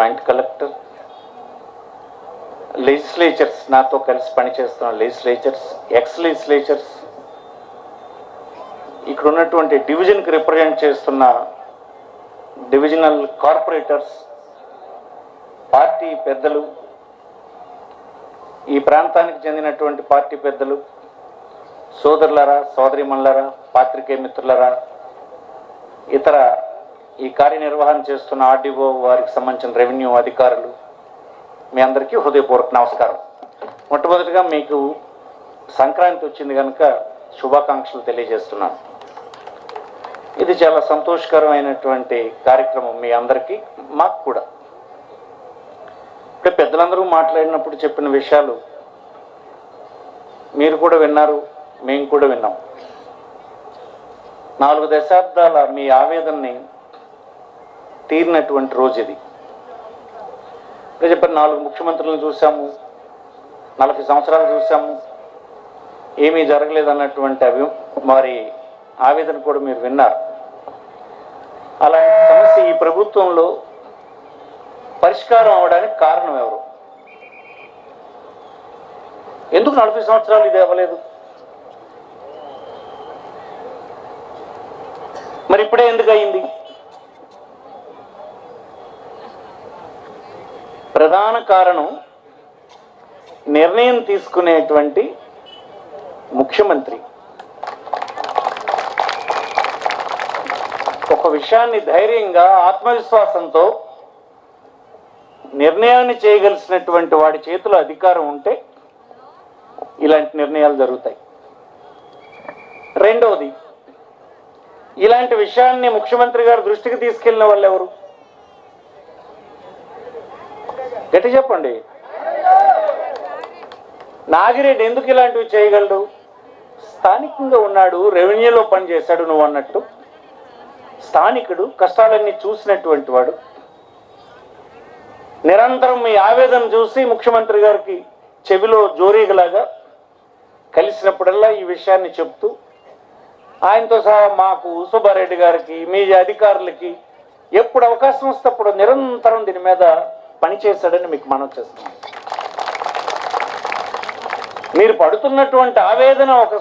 Joint collector, legislatures, నాతో కలిసి పనిచేస్తున్న లెజిస్లేచర్స్, ఎక్స్ లెజిస్లేచర్స్, ఇక్కడ ఉన్నటువంటి డివిజన్కి రిప్రజెంట్ చేస్తున్న డివిజనల్ కార్పొరేటర్స్, పార్టీ పెద్దలు, ఈ ప్రాంతానికి చెందినటువంటి పార్టీ పెద్దలు, సోదరులారా, సోదరిమణులారా, పాత్రికేయ మిత్రులారా, ఇతర ఈ కార్యనిర్వహణ చేస్తున్న ఆర్డీఓ వారికి సంబంధించిన రెవెన్యూ అధికారులు, మీ అందరికీ హృదయపూర్వక నమస్కారం. మొట్టమొదటిగా మీకు సంక్రాంతి వచ్చింది కనుక శుభాకాంక్షలు తెలియజేస్తున్నాను. ఇది చాలా సంతోషకరమైనటువంటి కార్యక్రమం మీ అందరికీ, మాకు కూడా. ఇప్పుడు పెద్దలందరూ మాట్లాడినప్పుడు చెప్పిన విషయాలు మీరు కూడా విన్నారు, మేము కూడా విన్నాం. 4 దశాబ్దాల మీ ఆవేదనని తీరినటువంటి రోజు ఇది. చెప్పారు, 4 ముఖ్యమంత్రులను చూసాము, 40 సంవత్సరాలు చూసాము, ఏమీ జరగలేదన్నటువంటి మరి ఆవేదన కూడా మీరు విన్నారు. అలాంటి సమస్య ఈ ప్రభుత్వంలో పరిష్కారం అవడానికి కారణం ఎవరు? ఎందుకు 40 సంవత్సరాలు ఇది అవ్వలేదు? మరి ఇప్పుడే ఎందుకు అయింది? ప్రధాన కారణం నిర్ణయం తీసుకునేటువంటి ముఖ్యమంత్రి ఒక విషయాన్ని ధైర్యంగా, ఆత్మవిశ్వాసంతో నిర్ణయాన్ని చేయగలిసినటువంటి వాడి చేతిలో అధికారం ఉంటే ఇలాంటి నిర్ణయాలు జరుగుతాయి. రెండవది, ఇలాంటి విషయాన్ని ముఖ్యమంత్రి గారి దృష్టికి తీసుకెళ్లిన వాళ్ళు ఎవరు? గట్టి చెప్పండి. నాగిరెడ్డి ఎందుకు ఇలాంటివి చేయగలడు? స్థానికంగా ఉన్నాడు, రెవెన్యూలో పనిచేశాడు, నువ్వు అన్నట్టు స్థానికుడు, కష్టాలన్నీ చూసినటువంటి వాడు. నిరంతరం మీ ఆవేదన చూసి ముఖ్యమంత్రి గారికి చెవిలో జోరీగలాగా కలిసినప్పుడల్లా ఈ విషయాన్ని చెప్తూ, ఆయనతో సహా మాకు, సుబ్బారెడ్డి గారికి, మీ అధికారులకి ఎప్పుడు అవకాశం వస్తే అప్పుడు నిరంతరం దీని మీద పనిచేశాడని మీకు మనవి చేస్తున్నాం. మీరు పడుతున్నటువంటి ఆవేదన ఒక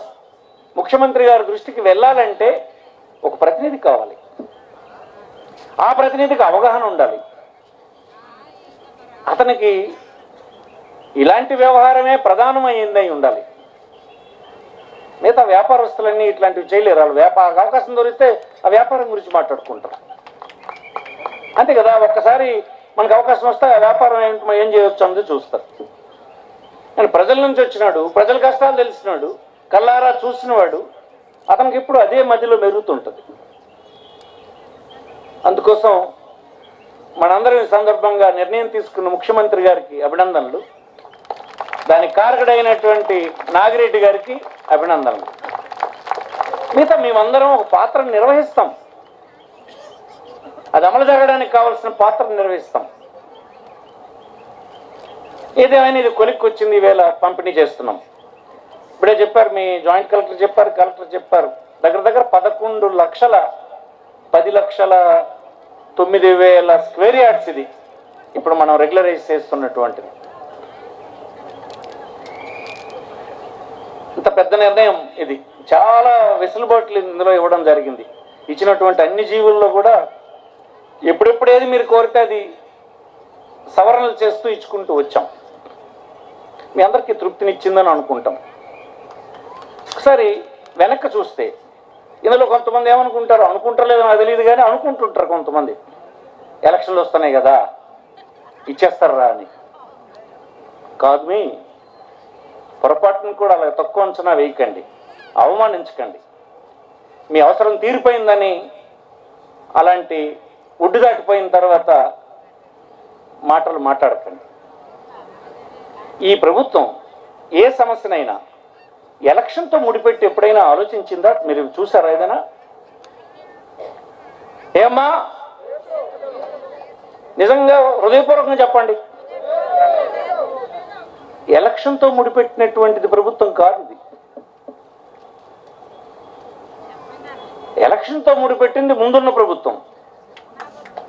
ముఖ్యమంత్రి గారి దృష్టికి వెళ్ళాలంటే ఒక ప్రతినిధి కావాలి. ఆ ప్రతినిధికి అవగాహన ఉండాలి. అతనికి ఇలాంటి వ్యవహారమే ప్రధానమైందై ఉండాలి. మిగతా వ్యాపారస్తులన్నీ ఇట్లాంటివి చేయలేరు. వాళ్ళు అవకాశం దొరికితే ఆ వ్యాపారం గురించి మాట్లాడుకుంటారు, అంతే కదా. ఒక్కసారి మనకు అవకాశం వస్తే ఆ వ్యాపారం ఏం చేయవచ్చు అన్నది చూస్తారు. కానీ ప్రజల నుంచి వచ్చినాడు, ప్రజల కష్టాలు తెలిసినాడు, కళ్ళారా చూసినవాడు, అతనికి ఇప్పుడు అదే మధ్యలో మెరుగుతుంటుంది. అందుకోసం మనందరం ఈ సందర్భంగా నిర్ణయం తీసుకున్న ముఖ్యమంత్రి గారికి అభినందనలు, దానికి కారకుడైనటువంటి నాగిరెడ్డి గారికి అభినందనలు. మిగతా మేమందరం ఒక పాత్రను నిర్వహిస్తాం, అది అమలు జరగడానికి కావాల్సిన పాత్రను నిర్వహిస్తాం. ఏదేమైనా ఇది కొలిక్కి వచ్చింది, ఈవేళ పంపిణీ చేస్తున్నాం. ఇప్పుడే చెప్పారు, మీ జాయింట్ కలెక్టర్ చెప్పారు, కలెక్టర్ చెప్పారు, దగ్గర దగ్గర 11,10,09,000 స్క్వేర్ యార్డ్స్ ఇది ఇప్పుడు మనం రెగ్యులరైజ్ చేస్తున్నటువంటిది. ఇంత పెద్ద నిర్ణయం ఇది. చాలా వెసులుబాట్లు ఇందులో ఇవ్వడం జరిగింది. ఇచ్చినటువంటి అన్ని జీవుల్లో కూడా ఎప్పుడెప్పుడేది మీరు కోరితే అది సవరణలు చేస్తూ ఇచ్చుకుంటూ వచ్చాం. మీ అందరికీ తృప్తినిచ్చిందని అనుకుంటాం. ఒకసారి వెనక్కి చూస్తే ఇందులో కొంతమంది ఏమనుకుంటారు, అనుకుంటారలేదో నాకు తెలియదు కానీ అనుకుంటుంటారు కొంతమంది, ఎలక్షన్లు వస్తున్నాయి కదా ఇచ్చేస్తారా అని. కాదు, మీ పొరపాటును కూడా అలా తక్కువ అంచనా వేయకండి, అవమానించకండి. మీ అవసరం తీరిపోయిందని అలాంటి ఒడ్డు దాటిపోయిన తర్వాత మాటలు మాట్లాడకండి. ఈ ప్రభుత్వం ఏ సమస్యనైనా ఎలక్షన్తో ముడిపెట్టి ఎప్పుడైనా ఆలోచించిందా? మీరు చూసారా ఏదైనా? ఏమ్మా నిజంగా హృదయపూర్వకంగా చెప్పండి, ఎలక్షన్తో ముడిపెట్టినటువంటిది ప్రభుత్వం కాదు ఇది. ఎలక్షన్తో ముడిపెట్టింది ముందున్న ప్రభుత్వం.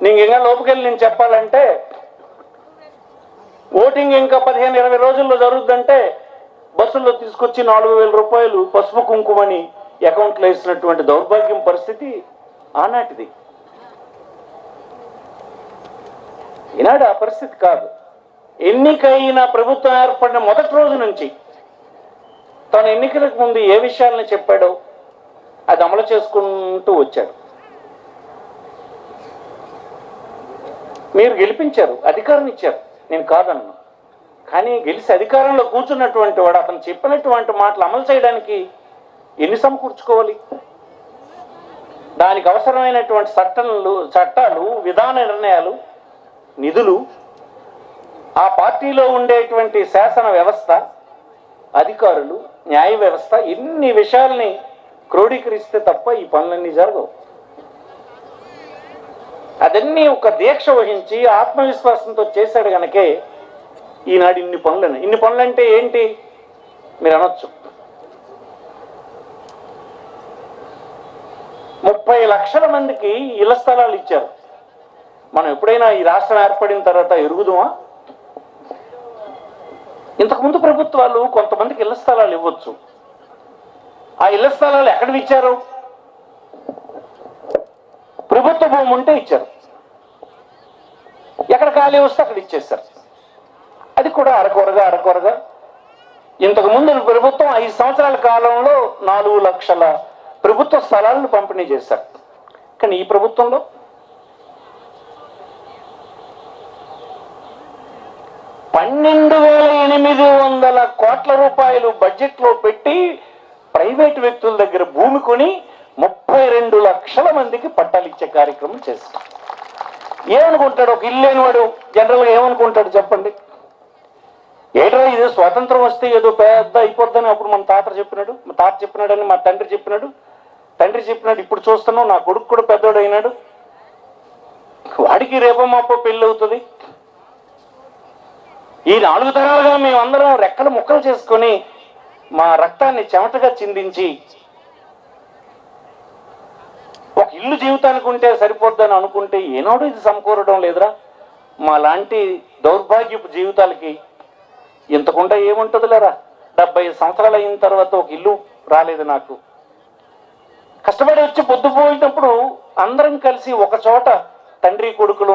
నీకు ఇంకా లోపుకెళ్ళి నేను చెప్పాలంటే ఓటింగ్ ఇంకా 15-20 రోజుల్లో జరుగుద్దంటే బస్సుల్లో తీసుకొచ్చి 4,000 రూపాయలు పసుపు కుంకుమని అకౌంట్లో వేసినటువంటి దౌర్భాగ్యం పరిస్థితి ఆనాటిది. ఈనాడు ఆ పరిస్థితి కాదు. ఎన్నికైన ప్రభుత్వం ఏర్పడిన మొదటి రోజు నుంచి తను ఎన్నికలకు ముందు ఏ విషయాలను చెప్పాడో అది అమలు చేసుకుంటూ వచ్చాడు. మీరు గెలిపించారు, అధికారం ఇచ్చారు, నేను కాదన్నా. కానీ గెలిచి అధికారంలో కూర్చున్నటువంటి వాడు అతను చెప్పినటువంటి మాటలు అమలు చేయడానికి ఎన్ని సమకూర్చుకోవాలి? దానికి అవసరమైనటువంటి చట్టాలు, విధాన నిర్ణయాలు, నిధులు, ఆ పార్టీలో ఉండేటువంటి శాసన వ్యవస్థ, అధికారులు, న్యాయ వ్యవస్థ, ఇన్ని విషయాల్ని క్రోడీకరిస్తే తప్ప ఈ పనులన్నీ జరగవు. అదన్నీ ఒక దీక్ష వహించి ఆత్మవిశ్వాసంతో చేశాడు గనకే ఈనాడు ఇన్ని పనులంటే ఏంటి మీరు అనొచ్చు. 30 లక్షల మందికి ఇళ్ల స్థలాలు ఇచ్చారు. మనం ఎప్పుడైనా ఈ రాష్ట్రం ఏర్పడిన తర్వాత ఎరుగుదామా? ఇంతకుముందు ప్రభుత్వాలు కొంతమందికి ఇళ్ల స్థలాలు ఇవ్వచ్చు. ఆ ఇళ్ల స్థలాలు ఎక్కడికి ఇచ్చారు? ప్రభుత్వ భూమి ఉంటే ఇచ్చారు, ఎక్కడ ఖాళీ వస్తే అక్కడ ఇచ్చేస్తారు. అది కూడా అరకొరగా. ఇంతకుముందు ప్రభుత్వం 5 సంవత్సరాల కాలంలో 4 లక్షల ప్రభుత్వ స్థలాలను పంపిణీ చేశారు. కానీ ఈ ప్రభుత్వంలో 12,800 కోట్ల రూపాయలు బడ్జెట్లో పెట్టి ప్రైవేటు వ్యక్తుల దగ్గర భూమి కొని 32 లక్షల మందికి పట్టాలు ఇచ్చే కార్యక్రమం చేస్తాం. ఏమనుకుంటాడు ఒక ఇల్లు లేనివాడు? జనరల్గా ఏమనుకుంటాడు చెప్పండి? ఏట్రా ఇది స్వాతంత్రం వస్తే ఏదో పెద్ద అయిపోద్దని అప్పుడు మా తాత చెప్పినాడని మా తండ్రి చెప్పినాడు. ఇప్పుడు చూస్తున్నాం నా కొడుకు కూడా పెద్దోడు అయినాడు, వాడికి రేపో మాపో పెళ్ళి అవుతుంది. ఈ 4 తరాలుగా మేమందరం రెక్కలు ముక్కలు చేసుకొని మా రక్తాన్ని చెమటగా చిందించి ఒక ఇల్లు జీవితానికి ఉంటే సరిపోద్దని అనుకుంటే ఏనాడు ఇది సమకూరడం లేదురా. మా లాంటి దౌర్భాగ్యపు జీవితాలకి ఇంతకుండా ఏముంటుంది లేరా? 70 సంవత్సరాలు అయిన తర్వాత ఒక ఇల్లు రాలేదు నాకు. కష్టపడి వచ్చి పొద్దుపోయినప్పుడు అందరం కలిసి ఒక చోట తండ్రి కొడుకులు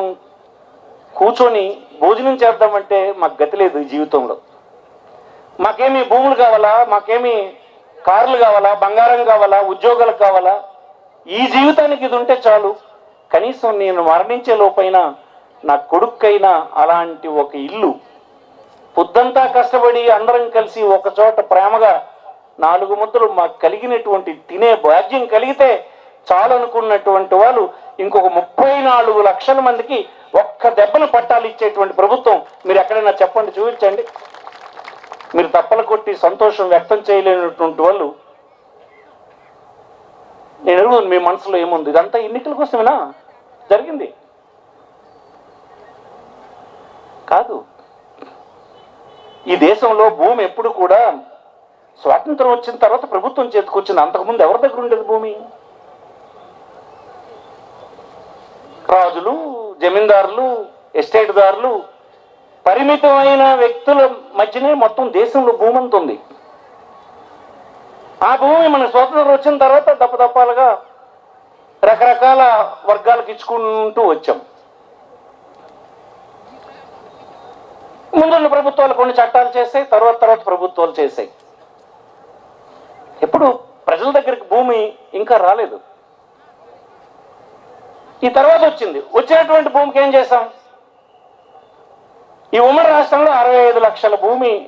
కూర్చొని భోజనం చేద్దామంటే మాకు గతి లేదు ఈ జీవితంలో. మాకేమి భూములు కావాలా, మాకేమి కార్లు కావాలా, బంగారం కావాలా, ఉద్యోగాలు కావాలా? ఈ జీవితానికి ఇది ఉంటే చాలు. కనీసం నేను మరణించే లోపైనా నా కొడుకైనా అలాంటి ఒక ఇల్లు, పొద్దంతా కష్టపడి అందరం కలిసి ఒక చోట ప్రేమగా 4 ముద్దలు మాకు కలిగినటువంటి తినే భాగ్యం కలిగితే చాలు అనుకున్నటువంటి వాళ్ళు ఇంకొక 34 లక్షల మందికి ఒక్క దెబ్బను పట్టాలు ఇచ్చేటువంటి ప్రభుత్వం మీరు ఎక్కడైనా చెప్పండి, చూపించండి. మీరు తప్పలు కొట్టి సంతోషం వ్యక్తం చేయలేనటువంటి వాళ్ళు నేను ఎరుగును మీ మనసులో ఏముంది? ఇదంతా ఎన్నికల కోసమేనా జరిగింది? కాదు. ఈ దేశంలో భూమి ఎప్పుడు కూడా స్వాతంత్రం వచ్చిన తర్వాత ప్రభుత్వం చేతికొచ్చింది. అంతకుముందు ఎవరి దగ్గర ఉండేది భూమి? రాజులు, జమీందారులు, ఎస్టేట్దారులు, పరిమితమైన వ్యక్తుల మధ్యనే మొత్తం దేశంలో భూమి అంత ఉంది. ఆ భూమి మన స్వాతంత్రం వచ్చిన తర్వాత దప్పదప్పాలుగా రకరకాల వర్గాలకు ఇచ్చుకుంటూ వచ్చాం. ముందున్న ప్రభుత్వాలు కొన్ని చట్టాలు చేసాయి, తర్వాత ప్రభుత్వాలు చేసాయి. ఎప్పుడు ప్రజల దగ్గరికి భూమి ఇంకా రాలేదు. ఈ తర్వాత వచ్చినటువంటి భూమికి ఏం చేశాం? ఈ ఉమ్మడి రాష్ట్రంలో 65 లక్షల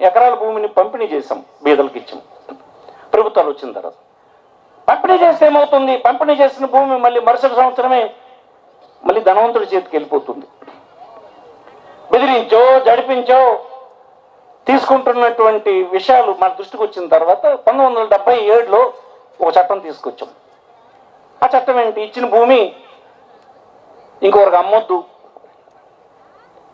ఎకరాల భూమిని పంపిణీ చేశాం, బీదలకు ఇచ్చాం. ప్రభుత్వాలు వచ్చిన తర్వాత పంపిణీ చేస్తే ఏమవుతుంది? పంపిణీ చేసిన భూమి మళ్ళీ మరుసటి సంవత్సరమే మళ్ళీ ధనవంతుడి చేతికి వెళ్ళిపోతుంది. బెదిరించో జడిపించో తీసుకుంటున్నటువంటి విషయాలు మన దృష్టికి వచ్చిన తర్వాత 1977లో ఒక చట్టం తీసుకొచ్చాం. ఆ చట్టం ఏంటి? ఇచ్చిన భూమి ఇంకొకరికి అమ్మొద్దు,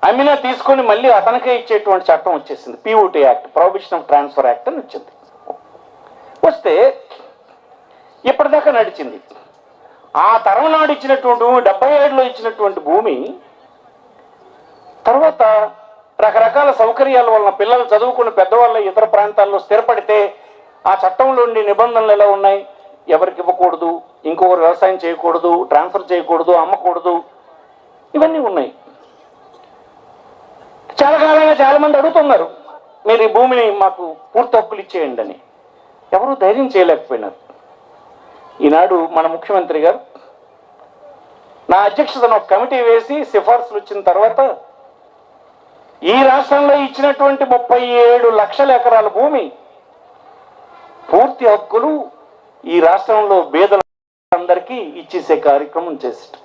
అమ్మినా తీసుకొని మళ్ళీ అతనికే ఇచ్చేటువంటి చట్టం వచ్చేసింది. POT act, prohibition of transfer act అని వచ్చింది. వస్తే ఇప్పటిదాకా నడిచింది. ఆ తరం నాడు ఇచ్చినటువంటి భూమి, 77లో ఇచ్చినటువంటి భూమి తర్వాత రకరకాల సౌకర్యాల వలన పిల్లలు చదువుకుని పెద్దవాళ్ళ ఇతర ప్రాంతాల్లో స్థిరపడితే ఆ చట్టంలో ఉండే నిబంధనలు ఎలా ఉన్నాయి? ఎవరికి ఇవ్వకూడదు, ఇంకొకరు వ్యవసాయం చేయకూడదు, ట్రాన్స్ఫర్ చేయకూడదు, అమ్మకూడదు, ఇవన్నీ ఉన్నాయి. చాలా కాలంగా చాలా మంది అడుగుతున్నారు, మీరు ఈ భూమిని మాకు పూర్తి హక్కులు ఇచ్చేయండి అని. ఎవరు ధైర్యం చేయలేకపోయినారు. ఈనాడు మన ముఖ్యమంత్రి గారు నా అధ్యక్షతను ఒక కమిటీ వేసి సిఫార్సులు వచ్చిన తర్వాత ఈ రాష్ట్రంలో ఇచ్చినటువంటి 37 లక్షల ఎకరాల భూమి పూర్తి హక్కులు ఈ రాష్ట్రంలో పేదలందరికీ ఇచ్చేసే కార్యక్రమం చేశారు.